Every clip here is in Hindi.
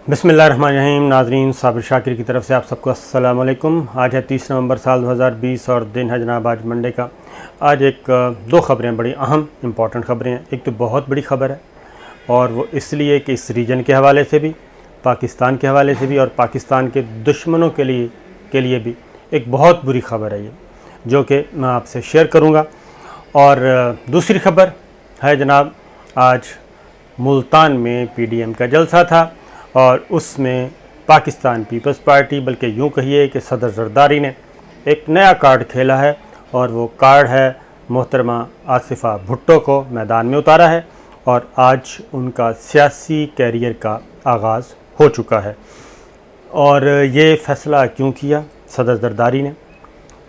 बिस्मिल्लाहिर्रहमानिर्रहीम। नाज़रीन, साबिर शाकिर की तरफ से आप सबको अस्सलाम वालेकुम। आज है 30 नवंबर साल 2020 और दिन है जनाब आज मंडे का। आज दो ख़बरें बड़ी अहम इम्पॉर्टेंट ख़बरें हैं। एक तो बहुत बड़ी ख़बर है और वो इसलिए कि इस रीजन के हवाले से भी, पाकिस्तान के हवाले से भी और पाकिस्तान के दुश्मनों के लिए भी एक बहुत बुरी ख़बर है ये, जो कि मैं आपसे शेयर करूँगा। और दूसरी ख़बर है जनाब, आज मुल्तान में PDM का जलसा था और उसमें पाकिस्तान पीपल्स पार्टी, बल्कि यूँ कहिए कि सदर जरदारी ने एक नया कार्ड खेला है और वो कार्ड है मोहतरमा आसिफा भुट्टो को मैदान में उतारा है और आज उनका सियासी कैरियर का आगाज़ हो चुका है। और ये फ़ैसला क्यों किया सदर जरदारी ने,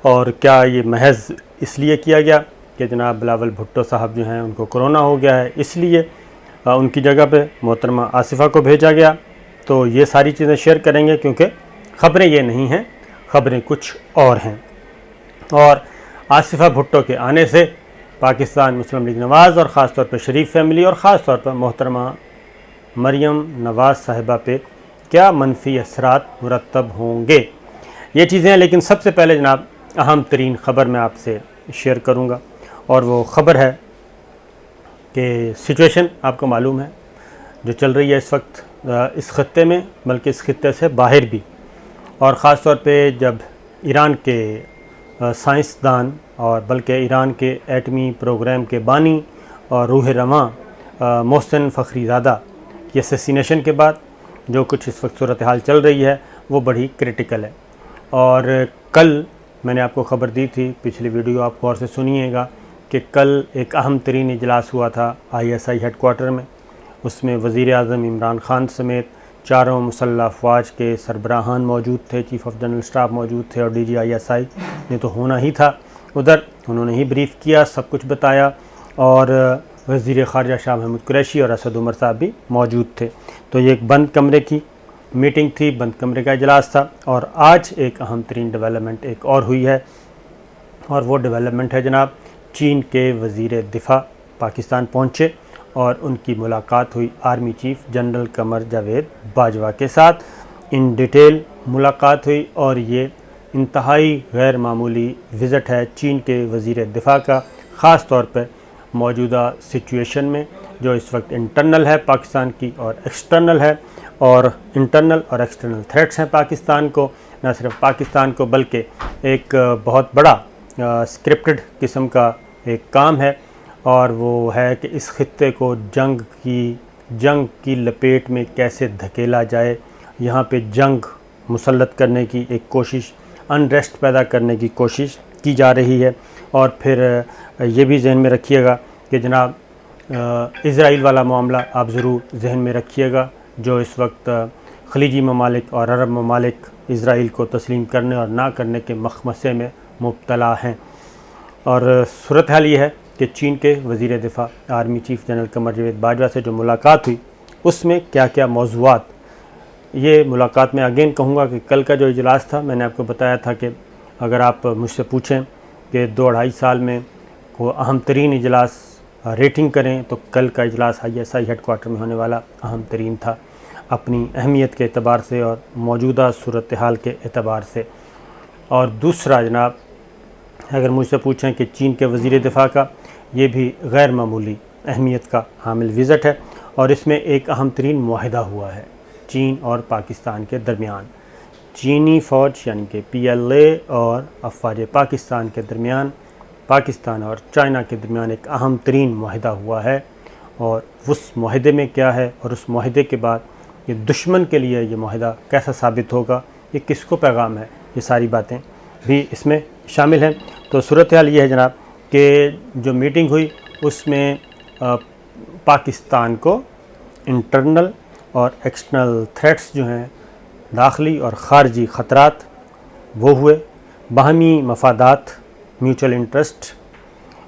और क्या ये महज इसलिए किया गया कि जनाब बिलावल भुट्टो साहब जो हैं उनको कोरोना हो गया है, इसलिए उनकी जगह पे मोहतरमा आसिफा को भेजा गया? तो ये सारी चीज़ें शेयर करेंगे, क्योंकि ख़बरें ये नहीं हैं, ख़बरें कुछ और हैं। और आसिफा भुट्टो के आने से पाकिस्तान मुस्लिम लीग नवाज़ और ख़ास तौर पर शरीफ फैमिली और ख़ास तौर पर मोहतरमा मरियम नवाज़ साहिबा पे क्या मनफी असरात मुरतब होंगे, ये चीज़ें हैं। लेकिन सबसे पहले जनाब अहम तरीन ख़बर मैं आपसे शेयर करूँगा और वो ख़बर है कि सिचुएशन आपको मालूम है जो चल रही है इस वक्त इस ख़त्ते में, बल्कि इस ख़त्ते से बाहर भी। और ख़ास तौर पे जब ईरान के साइंसदान और बल्कि ईरान के एटमी प्रोग्राम के बानी और रूह रवां मोहसिन फ़खरीज़ादा की असैसिनेशन के बाद जो कुछ इस वक्त सूरत हाल चल रही है वो बड़ी क्रिटिकल है। और कल मैंने आपको ख़बर दी थी, पिछली वीडियो आप गौर से सुनिएगा, कि कल एक अहम तरीन इजलास हुआ था ISI हेडक्वार्टर में। उसमें वज़ीर आज़म इमरान ख़ान समेत चारों मुसल्लह अफ़वाज के सरबराहान मौजूद थे, चीफ़ ऑफ जनरल स्टाफ मौजूद थे और DG ISI ने तो होना ही था उधर। उन्होंने ही ब्रीफ़ किया, सब कुछ बताया और वज़ीर ख़ारजा शाह महमूद कुरैशी और असद उमर साहब भी मौजूद थे। तो ये एक बंद कमरे की मीटिंग थी, बंद कमरे का इजलास था। और आज एक अहम तरीन डेवलपमेंट एक और हुई है और वो डेवलपमेंट है जनाब, चीन के वज़ीर दिफ़ा पाकिस्तान पहुँचे और उनकी मुलाकात हुई army chief general Qamar Javed Bajwa के साथ। इन डिटेल मुलाकात हुई और ये इंतहाई गैर मामूली विज़िट है चीन के वज़ीर दिफ़ा का, ख़ास तौर पर मौजूदा सिचुएशन में जो इस वक्त इंटरनल है पाकिस्तान की और एक्सटर्नल है। और इंटरनल और एक्सटर्नल थ्रेट्स हैं पाकिस्तान को, न सिर्फ पाकिस्तान को बल्कि एक बहुत बड़ा स्क्रिप्टेड किस्म का एक काम है। और वो है कि इस खित्ते को जंग की लपेट में कैसे धकेला जाए। यहाँ पे जंग मुसल्लत करने की एक कोशिश, अनरेस्ट पैदा करने की कोशिश की जा रही है। और फिर ये भी जहन में रखिएगा कि जनाब इज़राइल वाला मामला आप ज़रूर जहन में रखिएगा, जो इस वक्त खलीजी ममालिक और अरब ममालिक इज़राइल को तस्लीम करने और ना करने के मखमसे में मुब्तला हैं। और सूरत हाल ये है कि चीन के वज़ीर दिफ़ा army chief general Qamar Javed Bajwa से जो मुलाकात हुई उसमें क्या क्या मौज़ूआत, ये मुलाकात में अगेन कहूँगा कि कल का जो इजलास था, मैंने आपको बताया था कि अगर आप मुझसे पूछें कि 2-2.5 साल में को अहम तरीन इजलास रेटिंग करें तो कल का इजलास ISI हेडक्वार्टर में होने वाला अहम तरीन था, अपनी अहमियत के एतबार से और मौजूदा सूरत हाल के एतबार से। और दूसरा जनाब, अगर मुझसे पूछें कि चीन के वज़ीर दिफ़ा का ये भी गैर मामूली अहमियत का हामिल विज़िट है और इसमें एक अहम तरीन मुआहिदा हुआ है चीन और पाकिस्तान के दरमियान। चीनी फ़ौज यानी कि PLA और अफ़वाज पाकिस्तान के दरमियान, पाकिस्तान और चाइना के दरमियान एक अहम तरीन मुआहिदा हुआ है। और उस मुआहिदे में क्या है और उस मुआहिदे के बाद ये दुश्मन के लिए ये मुआहिदा कैसा साबित होगा, ये किसको पैगाम है, ये सारी बातें भी इसमें शामिल हैं। तो सूरत हाल ये है जनाब कि जो मीटिंग हुई उसमें पाकिस्तान को इंटरनल और एक्सटर्नल थ्रेट्स जो हैं, दाखिली और ख़ारजी ख़तरात, वो हुए, बाहमी मफादात, म्यूचुअल इंटरेस्ट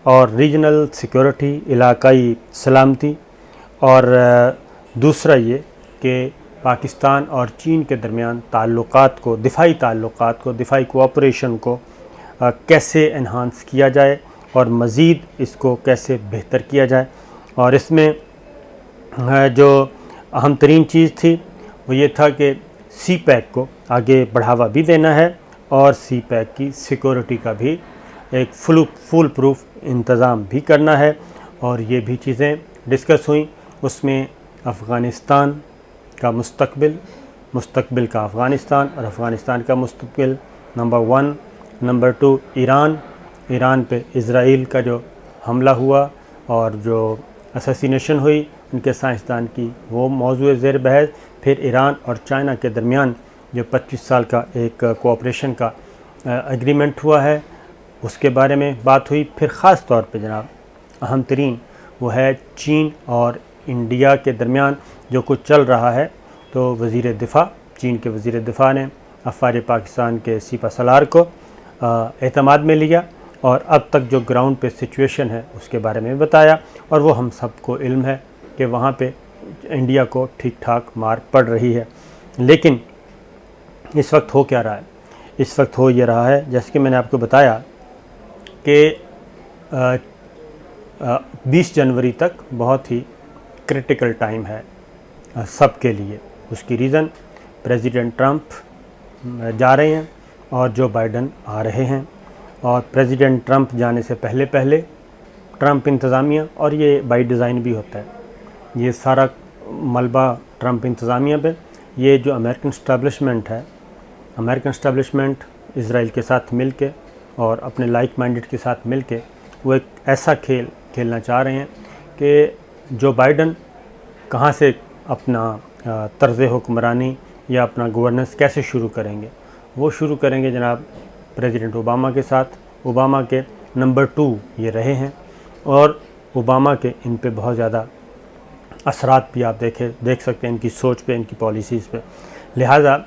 और रीजनल सिक्योरिटी, इलाकाई सलामती। और दूसरा ये कि पाकिस्तान और चीन के दरमियान ताल्लुकात को, दिफ़ाई कोऑपरेशन को कैसे एनहांस किया जाए और मज़ीद इसको कैसे बेहतर किया जाए। और इसमें जो अहम तरीन चीज़ थी वो ये था कि सी पैक को आगे बढ़ावा भी देना है और सी पैक की सिक्योरिटी का भी एक फुल प्रूफ इंतज़ाम भी करना है। और ये भी चीज़ें डिस्कस हुई। उसमें अफ़गानिस्तान का मुस्तकबिल का अफ़गानिस्तान और अफ़गानिस्तान का मुस्तकबिल नंबर 1, नंबर 2 ईरान पे इज़राइल का जो हमला हुआ और जो असैसिनेशन हुई उनके साइंसदान की, वो मौजूद ज़ेर बहस। फिर ईरान और चाइना के दरमियान जो 25 साल का एक कोऑपरेशन का एग्रीमेंट हुआ है, उसके बारे में बात हुई। फिर ख़ास तौर पे जनाब अहम तरीन वो है चीन और इंडिया के दरमियान जो कुछ चल रहा है। तो चीन के वज़ीर दिफ़ा ने अफ़वाज पाकिस्तान के सिपह सलार को एतमाद में लिया और अब तक जो ग्राउंड पे सिचुएशन है उसके बारे में बताया। और वो हम सबको इल्म है कि वहाँ पे इंडिया को ठीक ठाक मार पड़ रही है। लेकिन इस वक्त हो क्या रहा है? इस वक्त हो ये रहा है, जैसे कि मैंने आपको बताया कि 20 जनवरी तक बहुत ही क्रिटिकल टाइम है सब के लिए। उसकी रीज़न प्रेसिडेंट ट्रंप जा रहे हैं और जो बाइडन आ रहे हैं। और प्रेसिडेंट ट्रंप जाने से पहले ट्रंप इंतज़ामिया, और ये बाई डिज़ाइन भी होता है, ये सारा मलबा ट्रंप इंतज़ामिया पे। ये जो अमेरिकन इस्टेब्लिशमेंट इज़राइल के साथ मिल के और अपने लाइक माइंडेड के साथ मिल के वो एक ऐसा खेल खेलना चाह रहे हैं कि जो बाइडन कहाँ से अपना तर्ज़ हुक्मरानी या अपना गवर्नेंस कैसे शुरू करेंगे, वो शुरू करेंगे जनाब प्रेसिडेंट ओबामा के साथ। ओबामा के नंबर 2 ये रहे हैं और ओबामा के इन पे बहुत ज़्यादा असरात भी आप देख सकते हैं इनकी सोच पे, इनकी पॉलिसीज़ पे। लिहाजा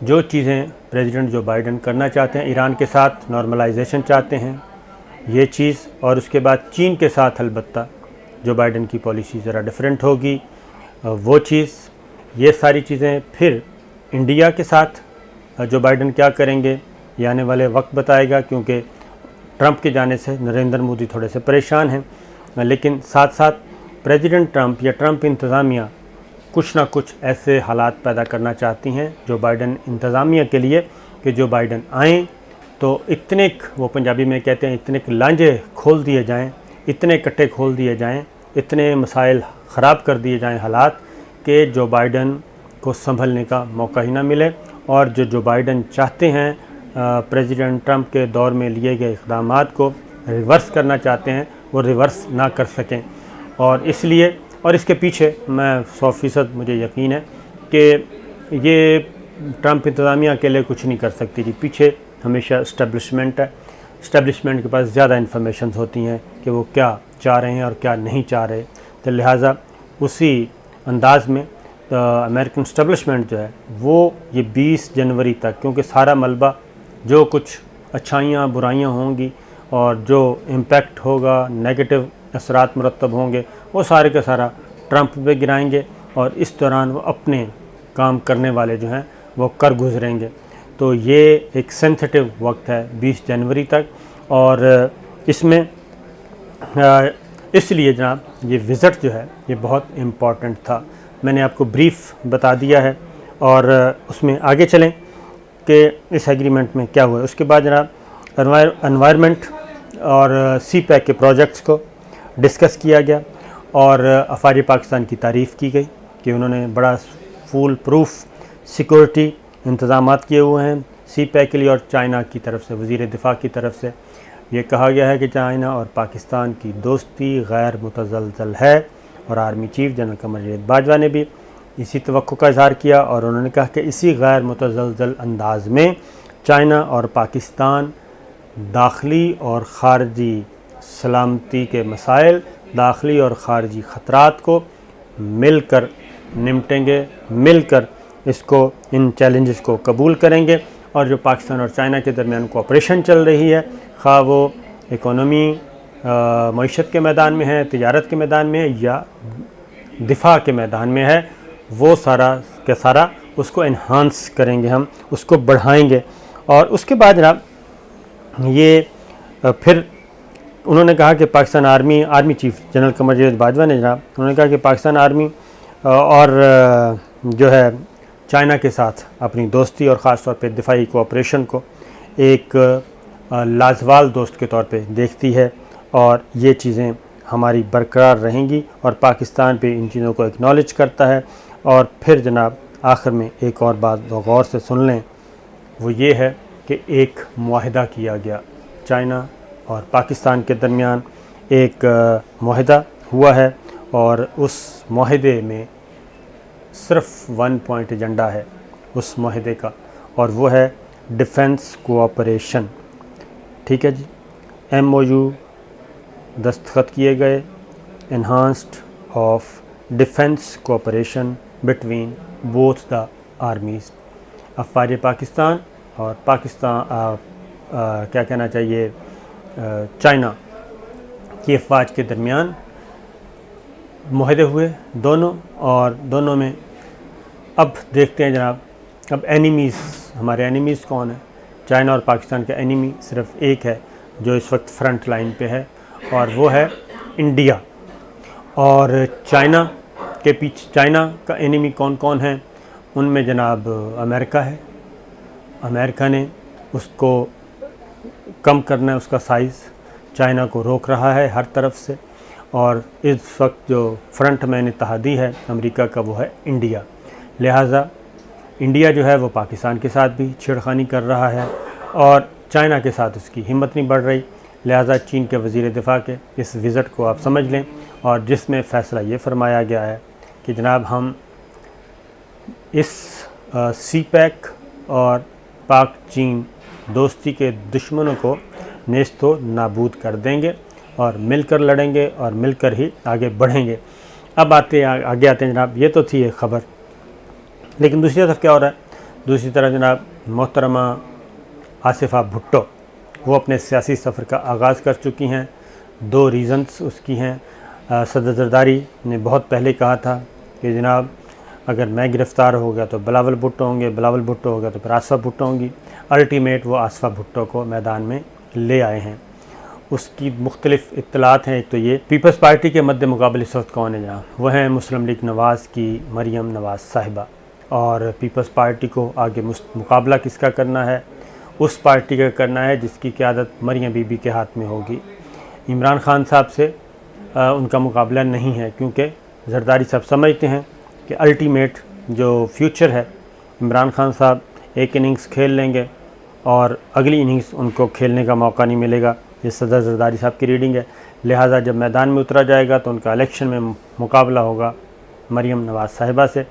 जो चीज़ें प्रेसिडेंट जो बाइडन करना चाहते हैं, ईरान के साथ नॉर्मलाइजेशन चाहते हैं, ये चीज़, और उसके बाद चीन के साथ अलबत्ता जो बाइडन की पॉलिसी ज़रा डिफरेंट होगी वो चीज़, ये सारी चीज़ें। फिर इंडिया के साथ जो बाइडन क्या करेंगे ये आने वाले वक्त बताएगा, क्योंकि ट्रंप के जाने से नरेंद्र मोदी थोड़े से परेशान हैं। लेकिन साथ साथ प्रेसिडेंट ट्रंप या ट्रंप इंतज़ामिया कुछ ना कुछ ऐसे हालात पैदा करना चाहती हैं जो बाइडन इंतज़ामिया के लिए कि जो बाइडन आएँ तो इतने, वो पंजाबी में कहते हैं, इतने लांझे खोल दिए जाएं, इतने कट्टे खोल दिए जाएं, इतने मसाइल ख़राब कर दिए जाएं हालात कि जो बाइडन को संभलने का मौका ही ना मिले। और जो बाइडन चाहते हैं प्रेसिडेंट ट्रंप के दौर में लिए गए इक़दामात को रिवर्स करना चाहते हैं, वो रिवर्स ना कर सकें। और इसलिए, और इसके पीछे मैं 100% मुझे यकीन है कि ये ट्रंप इंतज़ामिया अकेले कुछ नहीं कर सकती जी। पीछे हमेशा इस्टेब्लिशमेंट है, इस्टेब्लिशमेंट के पास ज़्यादा इन्फॉर्मेशन होती हैं कि वो क्या चाह रहे हैं और क्या नहीं चाह रहे। तो लिहाजा उसी अंदाज़ में अमेरिकन इस्टेब्लिशमेंट जो है वो ये 20 जनवरी तक, क्योंकि सारा मलबा जो कुछ अच्छाइयाँ बुराइयाँ होंगी और जो इम्पेक्ट होगा, नेगेटिव असरात मुरतब होंगे, वो सारे का सारा ट्रंप पे गिराएंगे और इस दौरान वो अपने काम करने वाले जो हैं वो कर गुजरेंगे। तो ये एक सेंसिटिव वक्त है 20 जनवरी तक। और इसमें इसलिए जनाब ये विज़िट जो है ये बहुत इम्पॉर्टेंट था। मैंने आपको ब्रीफ बता दिया है और उसमें आगे चलें कि इस एग्रीमेंट में क्या हुआ है। उसके बाद जनाब एनवायरनमेंट और सी पैक के प्रोजेक्ट्स को डिस्कस किया गया और अफ़वाज पाकिस्तान की तारीफ़ की गई कि उन्होंने बड़ा फुल प्रूफ सिक्योरिटी इंतज़ामात किए हुए हैं सी पैक के लिए। और चाइना की तरफ से, वज़ीर दिफ़ा की तरफ से ये कहा गया है कि चाइना और पाकिस्तान की दोस्ती गैर मुतज़लज़ल है। और आर्मी चीफ जनरल कमर बाजवा ने भी इसी तवक्को का इज़हार किया और उन्होंने कहा कि इसी गैर मुतज़लज़ल अंदाज़ में चाइना और पाकिस्तान दाखिली और ख़ारजी सलामती के मसाइल, दाखिली और ख़ारजी ख़तरात को मिलकर निपटेंगे, मिलकर इसको, इन चैलेंजेस को कबूल करेंगे। और जो पाकिस्तान और चाइना के दरमियान कोऑपरेशन चल रही है, खा वो इकोनॉमी मईशत के मैदान में है, तिजारत के मैदान में है या दिफा के मैदान में है, वो सारा के सारा उसको इन्हांस करेंगे, हम उसको बढ़ाएंगे। और उसके बाद जनाब ये फिर उन्होंने कहा कि पाकिस्तान आर्मी चीफ जनरल कमर बाजवा ने जनाब उन्होंने कहा कि पाकिस्तान आर्मी और जो है चाइना के साथ अपनी दोस्ती और ख़ास तौर पे दिफाई कोऑपरेशन को एक लाजवाल दोस्त के तौर पे देखती है, और ये चीज़ें हमारी बरकरार रहेंगी, और पाकिस्तान पे इन चीज़ों को एक्नॉलेज करता है। और फिर जनाब आखिर में एक और बात गौर से सुन लें, वो ये है कि एक मुआहिदा किया गया चाइना और पाकिस्तान के दरमियान, एक मुआहिदा हुआ है, और उस मुआहिदे में सिर्फ 1 पॉइंट एजेंडा है उस मुआहिदे का, और वो है डिफेंस कोऑपरेशन। ठीक है जी, MOU दस्तखत किए गए, enhanced of defence cooperation between both the armies, अफ़वाज पाकिस्तान और पाकिस्तान क्या कहना चाहिए चाइना की अफ़वाज के दरमियान मुआहदे हुए दोनों, और दोनों में अब देखते हैं जनाब, अब एनिमीज़, हमारे एनिमीज़ कौन है? चाइना और पाकिस्तान का एनिमी सिर्फ एक है जो इस वक्त फ्रंट लाइन पे है, और वो है इंडिया। और चाइना के पीछे, चाइना का एनिमी कौन कौन है? उनमें जनाब अमेरिका है, अमेरिका ने उसको कम करना है, उसका साइज़ चाइना को रोक रहा है हर तरफ से, और इस वक्त जो फ्रंट मैन इत्तेहादी है अमेरिका का, वो है इंडिया। लिहाजा इंडिया जो है वो पाकिस्तान के साथ भी छेड़खानी कर रहा है, और चाइना के साथ उसकी हिम्मत नहीं बढ़ रही। लिहाजा चीन के वज़ीर दिफ़ा के इस विज़िट को आप समझ लें, और जिसमें फ़ैसला ये फ़रमाया गया है कि जनाब हम इस CPEC और पाक चीन दोस्ती के दुश्मनों को नेस्तो नाबूद कर देंगे, और मिलकर लड़ेंगे और मिलकर ही आगे बढ़ेंगे। अब आगे आते हैं जनाब, ये तो थी एक ख़बर, लेकिन दूसरी तरफ क्या हो रहा है? दूसरी तरफ जनाब मोहतरमा आसिफ़ा भुट्टो वो अपने सियासी सफ़र का आगाज़ कर चुकी हैं। 2 रीज़न्स उसकी हैं। सदर ज़रदारी ने बहुत पहले कहा था कि जनाब अगर मैं गिरफ़्तार हो गया तो बिलावल भुट्टो होंगे, बिलावल भुट्टो हो गया तो फिर आसिफ़ा भुट्टो होंगी। अल्टीमेट वो आसिफ़ा भुट्टो को मैदान में ले आए हैं। उसकी मुख्तलिफ़ इत्तलात हैं। एक तो ये पीपल्स पार्टी के मद्दे मुकाबले इस वक्त कौन है जहाँ, वो हैं मुस्लिम लीग नवाज़ की मरियम नवाज़ साहिबा, और पीपल्स पार्टी को आगे मुकाबला किसका करना है? उस पार्टी का करना है जिसकी क़यादत मरियम बीबी के हाथ में होगी। इमरान खान साहब से उनका मुकाबला नहीं है, क्योंकि ज़रदारी साहब समझते हैं कि अल्टीमेट जो फ्यूचर है, इमरान खान साहब एक इनिंग्स खेल लेंगे और अगली इनिंग्स उनको खेलने का मौका नहीं मिलेगा। ये सदर ज़रदारी साहब की रीडिंग है। लिहाजा जब मैदान में उतरा जाएगा तो उनका इलेक्शन में मुकाबला होगा मरियम नवाज़ साहिबा से।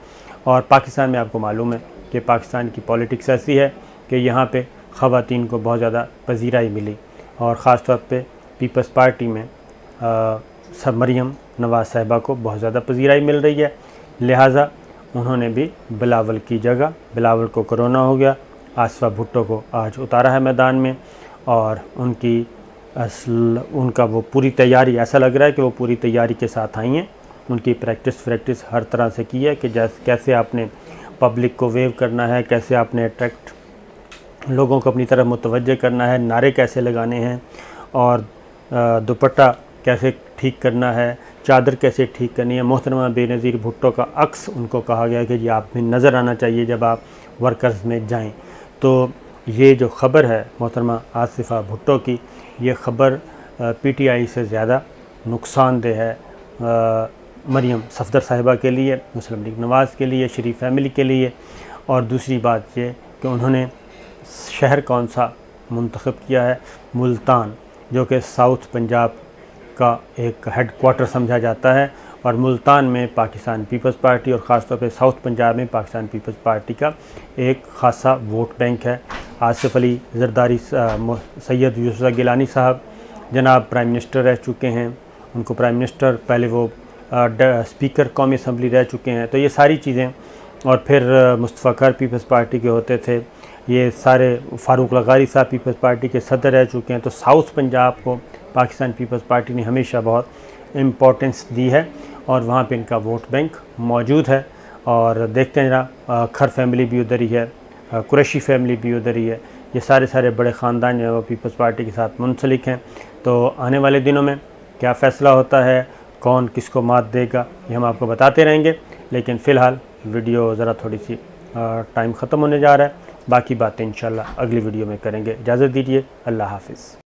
और पाकिस्तान में आपको मालूम है कि पाकिस्तान की पॉलिटिक्स ऐसी है कि यहाँ पे ख़वातीन को बहुत ज़्यादा पजीराई मिली, और ख़ास तौर पे पीपल्स पार्टी में सब मरियम नवाज़ साहिबा को बहुत ज़्यादा पजीराई मिल रही है। लिहाजा उन्होंने भी बिलावल की जगह, बिलावल को कोरोना हो गया, आसिफ़ा भुट्टो को आज उतारा है मैदान में, और उनका वो पूरी तैयारी, ऐसा लग रहा है कि वो पूरी तैयारी के साथ आई हैं। उनकी प्रैक्टिस हर तरह से की है कि कैसे आपने पब्लिक को वेव करना है, कैसे आपने अट्रैक्ट लोगों को अपनी तरफ मुतवज्जे करना है, नारे कैसे लगाने हैं, और दुपट्टा कैसे ठीक करना है, चादर कैसे ठीक करनी है। मोहतरमा बेनज़ीर भुट्टो का अक्स उनको कहा गया कि जी आप में नज़र आना चाहिए जब आप वर्कर्स में जाएं। तो ये जो ख़बर है मोहतरमा आसिफ़ा भुट्टो की, ये ख़बर PTI से ज़्यादा नुकसानदेह है मरियम सफ़दर साहिबा के लिए, मुस्लिम लीग नवाज़ के लिए, शरीफ फैमिली के लिए। और दूसरी बात ये कि उन्होंने शहर कौन सा मुंतखब किया है? मुल्तान, जो कि साउथ पंजाब का एक हेड क्वार्टर समझा जाता है, और मुल्तान में पाकिस्तान पीपल्स पार्टी और ख़ास तौर पे साउथ पंजाब में पाकिस्तान पीपल्स पार्टी का एक ख़ासा वोट बैंक है। आसिफ़ अली ज़रदारी, सैयद यूसुफ़ गिलानी साहब जनाब प्राइम मिनिस्टर रह चुके हैं, उनको प्राइम मिनिस्टर, पहले वो स्पीकर कौमी असम्बली रह चुके हैं। तो ये सारी चीज़ें, और फिर मुस्तफ़ा कर पीपल्स पार्टी के होते थे, ये सारे फ़ारूक लगारी साहब पीपल्स पार्टी के सदर रह चुके हैं। तो साउथ पंजाब को पाकिस्तान पीपल्स पार्टी ने हमेशा बहुत इम्पोर्टेंस दी है, और वहाँ पे इनका वोट बैंक मौजूद है। और देखते हैं जरा, खर फैमिली भी उधर ही है, कुरैशी फैमिली भी उधर ही है। ये सारे बड़े ख़ानदान जो है वो पीपल्स पार्टी के साथ मुंसलिक हैं। तो आने वाले दिनों में क्या फ़ैसला होता है, कौन किसको मात देगा, ये हम आपको बताते रहेंगे। लेकिन फ़िलहाल वीडियो ज़रा थोड़ी सी टाइम ख़त्म होने जा रहा है। बाकी बातें इंशाल्लाह अगली वीडियो में करेंगे। इजाज़त दीजिए, अल्लाह हाफ़िज़।